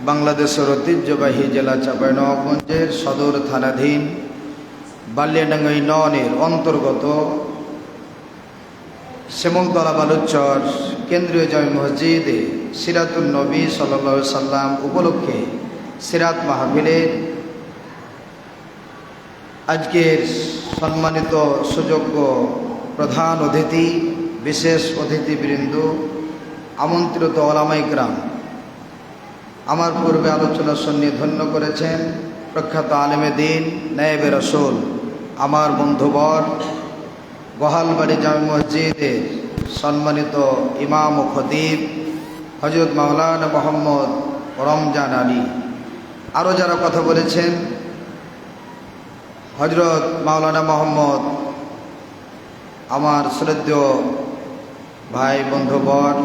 বাংলাদেশের ঐতিহ্যবাহী জেলা চাঁপাইনবাবগঞ্জের সদর থানাধীন বালিয়াডাঙ্গা ইউনিয়নের অন্তর্গত শ্যামলতলা বালুচর কেন্দ্রীয় জামে মসজিদে সিরাতুন নবী সাল্লাল্লাহু আলাইহি সাল্লাম উপলক্ষে সিরাত মাহফিলের আজকের সম্মানিত সুযোগ্য প্রধান অতিথি, বিশেষ অতিথিবৃন্দ, আমন্ত্রিত ওলামায়ে কেরাম, আমার পূর্বে আলোচনা শুনে ধন্য করেছেন প্রখ্যাত আলেমে দ্বীন, নায়েবে রাসূল, আমার বন্ধুবর, গোহালবাড়ি জামে মসজিদের সম্মানিত ইমাম ও খতিব হযরত মাওলানা মোহাম্মদ রমজান আলী, আরও যারা কথা বলেছেন হযরত মাওলানা মোহাম্মদ, আমার শ্রদ্ধেয় ভাই বন্ধুবর,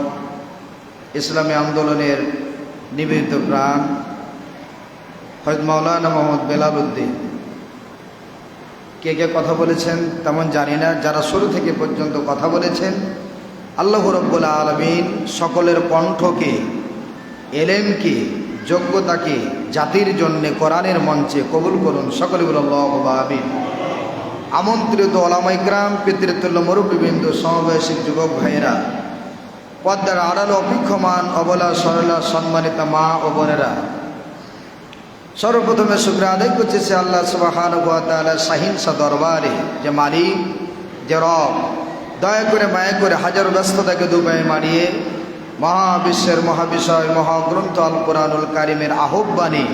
ইসলামী আন্দোলনের নিবেদিত প্রাণ হযরত মাওলানা মোহাম্মদ বেলাল উদ্দিন, কে কে কথা বলেছেন তেমন জানি না, যারা শুরু থেকে পর্যন্ত কথা বলেছেন, আল্লাহ রাব্বুল আলামিন সকলের কণ্ঠকে, এলেমকে, যোগ্যতাকে জাতির জন্যে কোরআনের মঞ্চে কবুল করুন। সকলে বলুন আল্লাহুম্মা আমিন। আমন্ত্রিত ওলামায়ে কেরাম, পিতৃতুল্য মুরব্বিবৃন্দ, সমবয়সী যুবক ভাইয়েরা, পর্দার আড়ালে অপেক্ষমান অবলা সরলা সম্মানিতা মা ও বোনেরা, সর্বপ্রথমে শুকরিয়া আদায় করতেছি আল্লাহ সুবহানাহু ওয়া তাআলা শাহিনশা দরবারে, যে মালিক, যে রব, দয়া করে মায়া করে হাজার ব্যস্ততাকে দুপায়ে মারিয়ে মহাবিশ্বের মহাবিষয় মহাগ্রন্থ আল কোরআনুল কারিমের আহ্বানে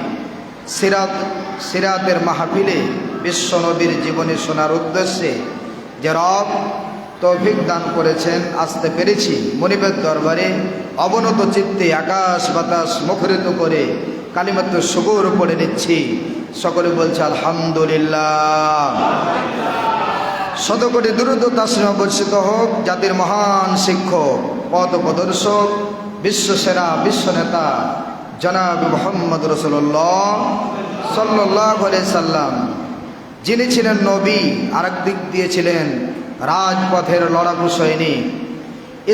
সিরাতের মাহফিলে বিশ্ব নবীর জীবনী শোনার উদ্দেশ্যে যে রব তৌফিক দান করেছেন, আসতে পেরেছি। মনিবের দরবারে অবনত চিত্তে আকাশ বাতাস মুখরিত করে কালিমাত শুকর পড়ে নিচ্ছি। সকলে বলছে আলহামদুলিল্লাহ। শতকোটি দুরূদ ও তাসলিম বর্ষিত হোক জাতির মহান শিক্ষক, পথ প্রদর্শক, বিশ্বসেরা বিশ্বনেতা জনাব মুহাম্মদ রাসূলুল্লাহ সাল্লাল্লাহু আলাইহি সাল্লাম, যিনি ছিলেন নবী, আরেক দিক দিয়ে ছিলেন রাজপথের লড়াকু সৈনিক।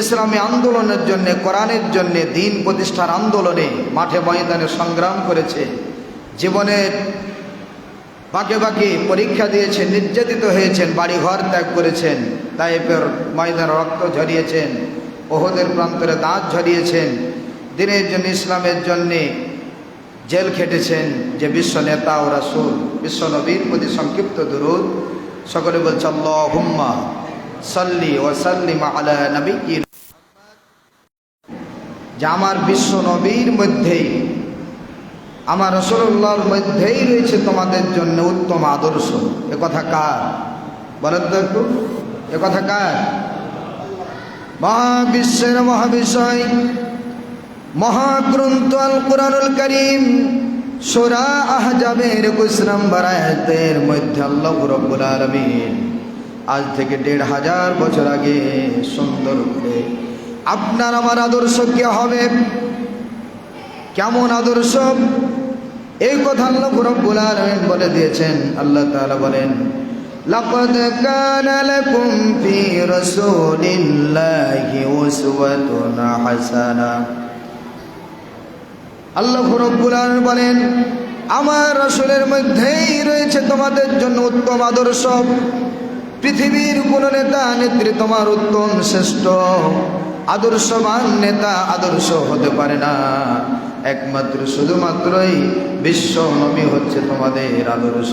ইসলামী আন্দোলনের জন্যে, কোরআনের জন্যে, দিন প্রতিষ্ঠার আন্দোলনে মাঠে ময়দানে সংগ্রাম করেছে, জীবনের বাঁকে বাঁকে পরীক্ষা দিয়েছেন, নির্যাতিত হয়েছেন, বাড়িঘর ত্যাগ করেছেন, তায়েফের ময়দানে রক্ত ঝরিয়েছেন, ওহদের প্রান্তরে দাঁত ঝরিয়েছেন, দিনের জন্য, ইসলামের জন্যে জেল খেটেছেন, যে বিশ্ব নেতা ও রাসূল বিশ্ব নবীর প্রতি সংক্ষিপ্ত দুরূদ। সকলে বলছে আল্লাহুম্মা সাল্লি ওয়া সাল্লিম আলা নাবিয়্যিন, যে আমার বিশ্ব নবীর মধ্যেই, আমার রাসূলুল্লাহর মধ্যেই রয়েছে তোমাদের জন্য উত্তম আদর্শ। এ কথা কার বলেন তো একটু? এ কথা কার? মহাবিশ্বের মহাবিষয় মহাগ্রন্থ আল কোরআনুল কারীম সূরা আহজাবের 21 নম্বর আয়াতের মধ্যে আল্লাহ রাব্বুল আলামিন আজ থেকে ১৫০০ বছর আগে সুন্দর করে আপনার আমার আদর্শ কি হবে, কেমন আদর্শ, এই কথা আল্লাহ রাব্বুল আলামিন বলে দিয়েছেন। আল্লাহ তাআলা বলেন, লাকাদ কানা লাকুম ফি রাসূলিল্লাহি উসওয়াতুন হাসানাহ। আল্লাহ রাব্বুল আলামিন বলেন, আমার রাসূলের মধ্যেই রয়েছে তোমাদের জন্য উত্তম আদর্শ। পৃথিবীর কোন নেতা নেত্রী তোমার উত্তম শ্রেষ্ঠ আদর্শবান নেতা আদর্শ হতে পারে না, একমাত্র শুধুমাত্রই বিশ্ব নবী হচ্ছে তোমাদের আদর্শ।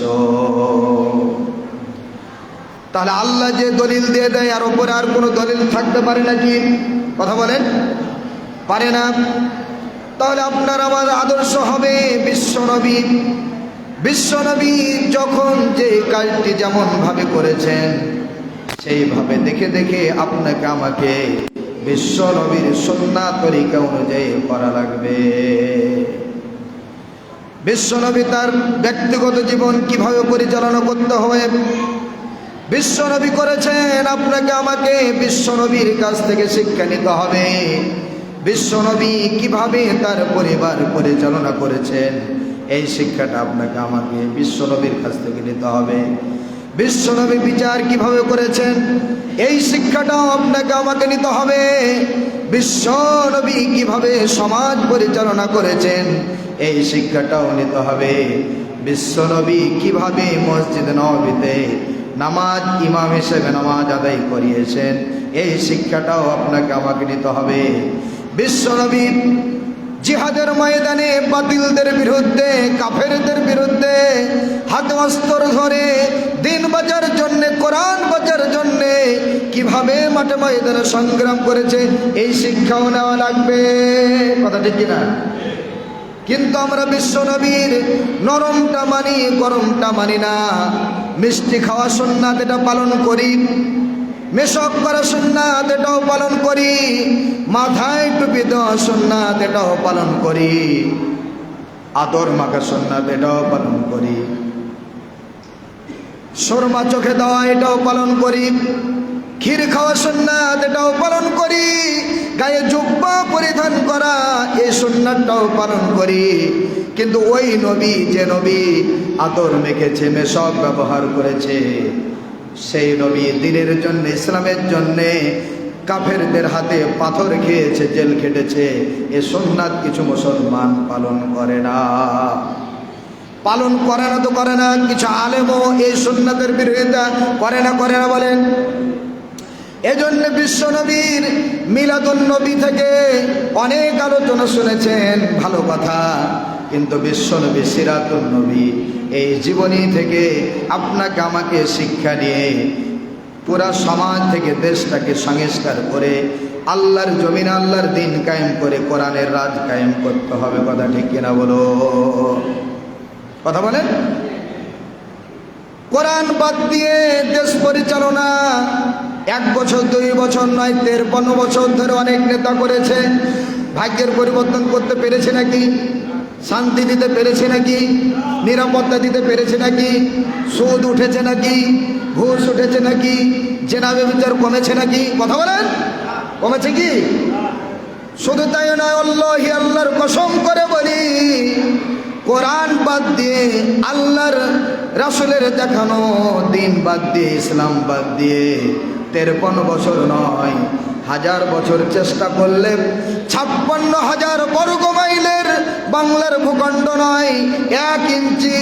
তাহলে আল্লাহ যে দলিল দিয়ে দেয়, আর ওপরে আর কোনো দলিল থাকতে পারে নাকি? কথা বলেন, পারে না। তাহলে আপনার আমার আদর্শ হবে বিশ্বনবী। বিশ্বনবী যখন যে কাজটি যেমন ভাবে করেছেন, সেইভাবে দেখে দেখে আপনাকে আমাকে বিশ্বনবীর সুন্নাহ তরিকা অনুযায়ী করা লাগবে। বিশ্বনবী তার ব্যক্তিগত জীবন কিভাবে পরিচালনা করতে হবে বিশ্বনবী করেছেন, আপনাকে আমাকে বিশ্বনবীর কাছ থেকে শিক্ষা নিতে হবে। বিশ্বনবী কিভাবে তার পরিবার পরিচালনা করেছেন, এই শিক্ষাটা আপনাকে আমাকে বিশ্বনবীর কাছ থেকে নিতে হবে। বিশ্বনবী বিচার কিভাবে করেছেন, এই শিক্ষাটাও আপনাকে আমাকে নিতে হবে। বিশ্ব নবী কিভাবে সমাজ পরিচালনা করেছেন এই শিক্ষাটাও নিতে হবে। বিশ্ব নবী কিভাবে মসজিদ নববীতে নামাজ ইমাম হিসেবে নামাজ আদায় করিয়েছেন এই শিক্ষাটাও আপনাকে আমাকে নিতে হবে। বিশ্ব নবী জিহাদের ময়দানে বাতিলদের বিরুদ্ধে, কাফেরদের বিরুদ্ধে হাতে অস্ত্র ধরে দিন বাঁচার জন্যে, কোরআন বাঁচার জন্যে কিভাবে মাঠে ময়দানে সংগ্রাম করেছে এই শিক্ষাও নেওয়া লাগবে। কথা ঠিক কিনা? কিন্তু আমরা বিশ্ব নবীর নরমটা মানি, গরমটা মানি না। মিষ্টি খাওয়া সুন্নাত এটা পালন করি, মেশক করা সুন্নাত এটাও পালন করি, মাথায় টুপি দেওয়া সুন্নাত এটাও পালন করি, আদর মাখা সুন্নাত এটাও পালন করি, সুরমা চোখে দেওয়া এটাও পালন করি, ক্ষীর খাওয়া সুন্নাত এটাও পালন করি, গায়ে জুব্বা পরিধান করা এই সুন্নাতটাও পালন করি। কিন্তু ওই নবী, যে নবী আদর মেখেছে, মেশক ব্যবহার করেছে, সেই নবী দিনের জন্য, ইসলামের জন্যে কাফেরদের হাতে পাথর খেয়েছে, জেল খেটেছে, এ সুন্নাত কিছু মুসলমান পালন করে না। পালন করে না তো করে না, কিছু আলেমও এই সুন্নাতের বিরোধিতা করে না বলেন। এজন্য বিশ্ব নবীর মিলাদুন নবী থেকে অনেক আলোচনা শুনেছেন, ভালো কথা, কিন্তু বিশ্ব নবী সিরাতুন নবী এই জীবনী থেকে আপনাকে আমাকে শিক্ষা নিয়ে পুরা সমাজ থেকে দেশটাকে সংস্কার করে আল্লাহর জমিন, আল্লাহর দিন কায়েম করে কোরআনের রাজ কায়েম করতে হবে। কথা ঠিক কিনা বলো? কথা বলেন। কোরআন বাদ দিয়ে দেশ পরিচালনা 1 বছর 2 বছর নয়, 53 বছর ধরে অনেক নেতা করেছে। ভাগ্যের পরিবর্তন করতে পেরেছে নাকি? শান্তি দিতে পেরেছে নাকি? নিরাপত্তা দিতে পেরেছে নাকি? সুদ উঠেছে নাকি? ঘুষ উঠেছে নাকি? জেনা ব্যভিচার কমেছে নাকি? কথা বলেন, কমেছে কি? শুধু তাই নয়, আল্লাহি, আল্লাহর কসম করে বলি, কোরআন বাদ দিয়ে, আল্লাহর রাসূলের দেখানো দিন বাদ দিয়ে, ইসলাম বাদ দিয়ে 53 বছর নয়, 1000 বছর চেষ্টা করলে 56,000 বর্গ মাইলের বাংলার ভূখণ্ড নয়, 1 ইঞ্চি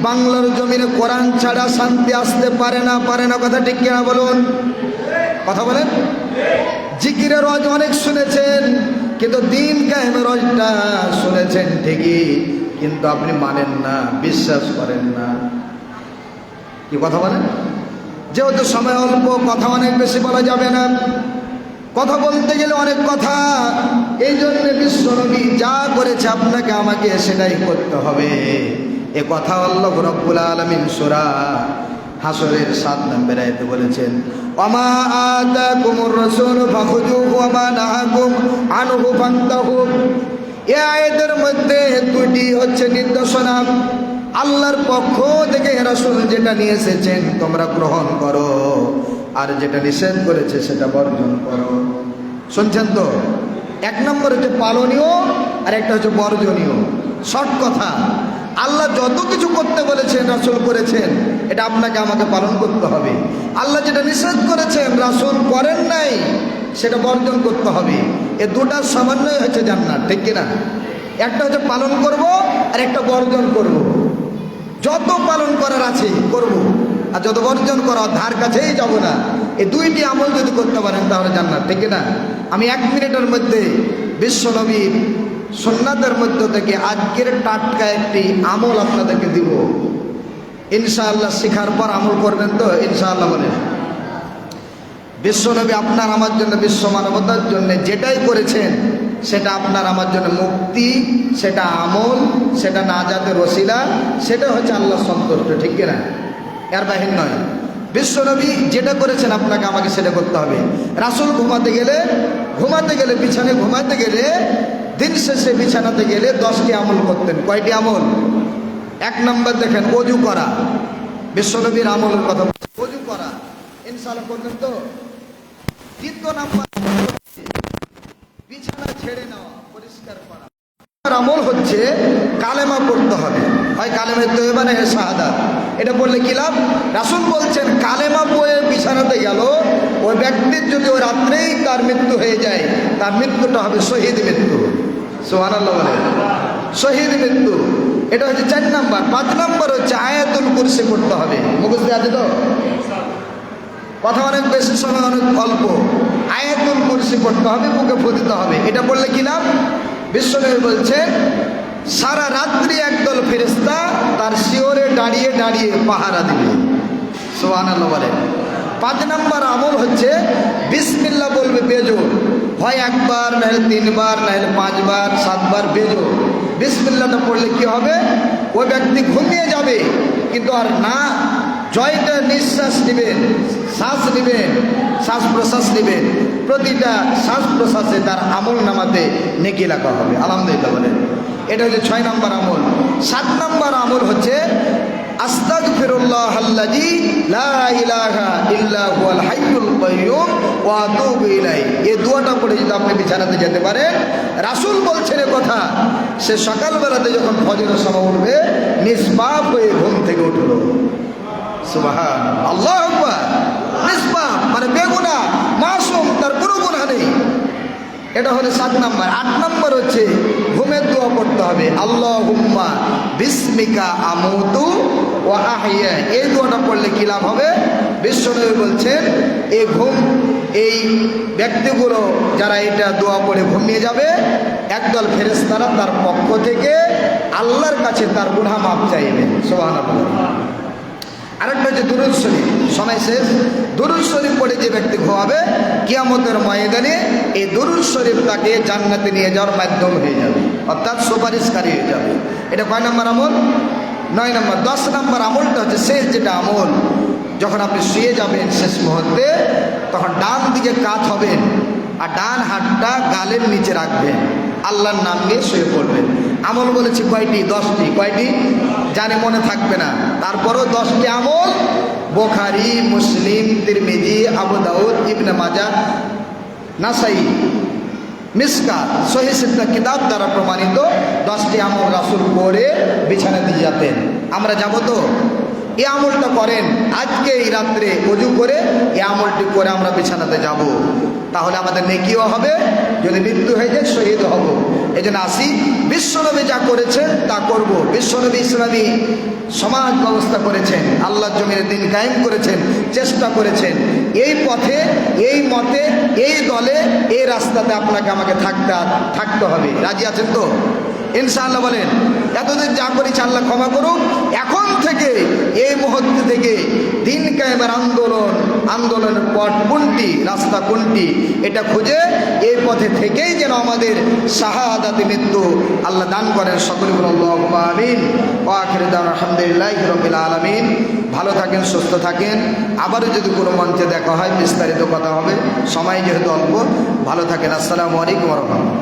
বাংলার জমিনে কোরআন ছাড়া শান্তি আসতে পারে না। কথা ঠিক কিনা বলুন? কথা বলেন। জিকিরের রজ অনেক শুনেছেন, কিন্তু দিন কায়েমের রজটা শুনেছেন ঠিকই, কিন্তু আপনি মানেন না, বিশ্বাস করেন না। কি কথা বলেন? যেহেতু সময় অল্প, কথা অনেক বেশি বলা যাবে না, কথা বলতে গেলে অনেক কথা। এই জন্য বিশ্ব নবী যা করেছে আপনাকে আমাকে সেটাই করতে হবে। এ কথা আল্লাহ রাব্বুল আলামিন সূরা হাসরের 7 নম্বর আয়াতে বলেছেন, ওমা আতাকুমুর রাসূলু ফাখুযুহু ওয়া মা নাহাকুম আনহু ফান্তাহু। এই আয়াতের মধ্যে 2টি হচ্ছে নির্দেশনা। আল্লাহর পক্ষ থেকে রাসূল যেটা নিয়ে এসেছেন তোমরা গ্রহণ করো, আর যেটা নিষেধ করেছে সেটা বর্জন করো। শুনছেন তো? 1 নম্বর হচ্ছে পালনীয়, আর একটা হচ্ছে বর্জনীয়। শর্ট কথা, আল্লাহ যত কিছু করতে বলেছেন, রাসূল করেছেন, এটা আপনাকে আমাকে পালন করতে হবে। আল্লাহ যেটা নিষেধ করেছেন, রাসূল করেন নাই, সেটা বর্জন করতে হবে। এ দুটার সমন্বয় হচ্ছে জান্নাত। ঠিক কিনা? একটা হচ্ছে পালন করব, আর একটা বর্জন করব। যত পালন করার আছে করব, আর যত বর্জন করা ধার কাছেই যাব না। এই 2টি আমল যদি করতে পারেন তাহলে জান্নাত। ঠিক না? আমি 1 মিনিটের মধ্যে বিশ্ব নবীর সুন্নাতের মধ্য থেকে আজকের টাটকা একটি আমল আপনাদেরকে দিব। ইনশাআল্লাহ শিখার পর আমল করবেন তো? ইনশাআল্লাহ বলেন। বিশ্ব নবী আপনার আমার জন্য, বিশ্ব মানবতার জন্য যেটাই করেছেন সেটা আপনার আমার জন্য মুক্তি, সেটা আমল, সেটা নাজাতের ওসিলা, সেটা হচ্ছে আল্লাহ সন্তুষ্ট। ঠিক কিনা? এর বাহির নয়। বিশ্ব নবী যেটা করেছেন আপনাকে আমাকে সেটা করতে হবে। রাসূল ঘুমাতে গেলে বিছানায় ঘুমাতে গেলে, দিন শেষে বিছানাতে গেলে 10টি আমল করতেন। কয়টি আমল? 1 নম্বর দেখেন, ওযু করা। বিশ্ব নবীর আমলের কথা, ওযু করা ইনশাআল্লাহ করবেন তো? 2 নম্বর বিছানা ছেড়ে নেওয়া, পরিষ্কার করা। আমল হচ্ছে কালেমা পড়তে হবে। হয় কালেমা তৈয়বা না শাহাদাত। এটা বললে কি লাভ? রাসূল বলছেন কালেমা পড়ে বিছানাতে গেল, ওই ব্যক্তির যদি ওই রাত্রেই তার মৃত্যু হয়ে যায়, তার মৃত্যুটা হবে শহীদ মৃত্যু। সুবহানাল্লাহ বলে, শহীদ মৃত্যু। এটা হচ্ছে 4 নাম্বার। 5 নাম্বার হচ্ছে আয়াতুল কুরসি পড়তে হবে। মুখস্থ আছে তো? কথা অনেক বেশি, সময় অনেক অল্প। আয়াতুল কুরসি পড়তে হবে, মুখে ফু দিতে হবে। এটা বললে কি লাভ? বিশ্বনবী বলছেন সারা রাত্রি একদল ফেরেশতা তার শিওরে দাঁড়িয়ে দাঁড়িয়ে পাহারা দিবে। সুবহানাল্লাহ বলেন। 5 নাম্বার আমল হচ্ছে বিসমিল্লাহ বলবে বেজোর, হয় 1 বার, নাহলে 3 বার, নাহলে 5 বার, 7 বার বেজোর। বিসমিল্লাহটা পড়লে কি হবে? ওই ব্যক্তি ঘুমিয়ে যাবে, কিন্তু আর না জয়টা নিঃশ্বাস নেবেন, শ্বাস নেবেন, শ্বাস প্রশ্বাস নেবেন, প্রতিটা শ্বাস প্রশ্বাসে তার আমল নামাতে নেকি লেখা হবে। আলহামদুলিল্লাহ বলেন। এটা হচ্ছে 6 নাম্বার আমল। 7 নাম্বার আমল হচ্ছে আস্তাগফিরুল্লাহাল্লাযী লা ইলাহা ইল্লা হুয়াল হাইয়ুল কাইয়্যুম ওয়া আতুবু ইলাইহি। এই দোয়াটা পড়ে যদি আপনি বিছানাতে যেতে পারেন, রাসূল বলছেন এ কথা, সে সকালবেলাতে যখন ফজরের সময় উঠবে নিষ্পাপ হয়ে ঘুম থেকে উঠলো। সুবহানাল্লাহ, আল্লাহু আকবার। নিষ্পাপ মানে বেগুনাহ, মাসুম, তার কোনো গুনাহ নেই। এটা হলো 7 নাম্বার। 8 নাম্বার হচ্ছে ঘুমের দোয়া পড়তে হবে, আল্লাহুম্মা বিসমিকা আমুতু ওয়া আহইয়া। এই দোয়াটা পড়লে কি লাভ হবে? বিশ্বনবী বলছেন এই ঘুম, এই ব্যক্তিগুলো যারা এটা দোয়া পড়ে ঘুমিয়ে যাবে, একদল ফেরেশতারা তার পক্ষ থেকে আল্লাহর কাছে তার গুনাহ মাফ চাইবেন। সুবহানাল্লাহ। আরেকটা হচ্ছে দুরূদ শরীফ। সময় শেষ। দুরূদ শরীফ পড়ে যে ব্যক্তি ঘুমাবে, কিয়ামতের ময়দানে এই দুরূদ শরীফ তাকে জান্নাতে নিয়ে যাওয়ার মাধ্যম হয়ে যাবে, অর্থাৎ সুপারিশকারী হয়ে যাবে। এটা কয় নম্বর আমল? 9 নম্বর। 10 নম্বর আমলটা হচ্ছে শেষ যেটা আমল, যখন আপনি শুয়ে যাবেন শেষ মুহূর্তে, তখন ডান দিকে কাত হবেন আর ডান হাতটা গালের নিচে রাখবেন, আল্লাহর নাম নিয়ে শুয়ে পড়বেন। আমল বলেছি কয়টি? 10টি। কয়টি জানে মনে থাকবে না, তারপরও 10টি আমল বুখারী, মুসলিম, তিরমিজি, আবু দাউদ, ইবনে মাজাহ, নাসাই, মিসকাত, সহিহ সিত্তা কিতাব দ্বারা প্রমাণিত 10টি আমল রাসূল করে বিছানা দিয়ে যেতেন। আমরা যাব তো? এই আমলটা করেন আজকে এই রাত্রে ওযু করে, এই আমলটি করে আমরা বিছানাতে যাব, তাহলে আমাদের নেকিও হবে, যদি মৃত্যু হয়ে যায় শহীদ হব। এই জন্য আসি, বিশ্বনবী যা করেছেন তা করব। বিশ্বনবী ইসলামী সমাজ ব্যবস্থা করেছেন, আল্লাহর জমিনে দিন কায়েম করেছেন, চেষ্টা করেছেন। এই পথে, এই মতে, এই দলে, এই রাস্তাতে আপনাকে আমাকে থাকতে হবে। রাজি আছেন তো? ইনশাআল্লাহ বলেন। এতদিন যা করেছি আল্লাহ ক্ষমা করুন। এখন থেকে, এই মুহূর্ত থেকে দিন কায়েমের আন্দোলনের পথ কোনটি, রাস্তা কোনটি, এটা খুঁজে এই পথে থেকেই যেন আমাদের শাহাদাতে মৃত্যু আল্লাহ দান করেন। সকলে বলুন আল্লাহুম্মা আমিন। ওয়া আখিরু দাওয়ানা আলহামদুলিল্লাহি রাব্বিল আলামিন। ভালো থাকেন, সুস্থ থাকেন। আবারও যদি কোনো মঞ্চে দেখা হয় বিস্তারিত কথা হবে, সময় যেহেতু অল্প। ভালো থাকেন। আসসালামু আলাইকুম ওয়া রাহমাতুল্লাহ।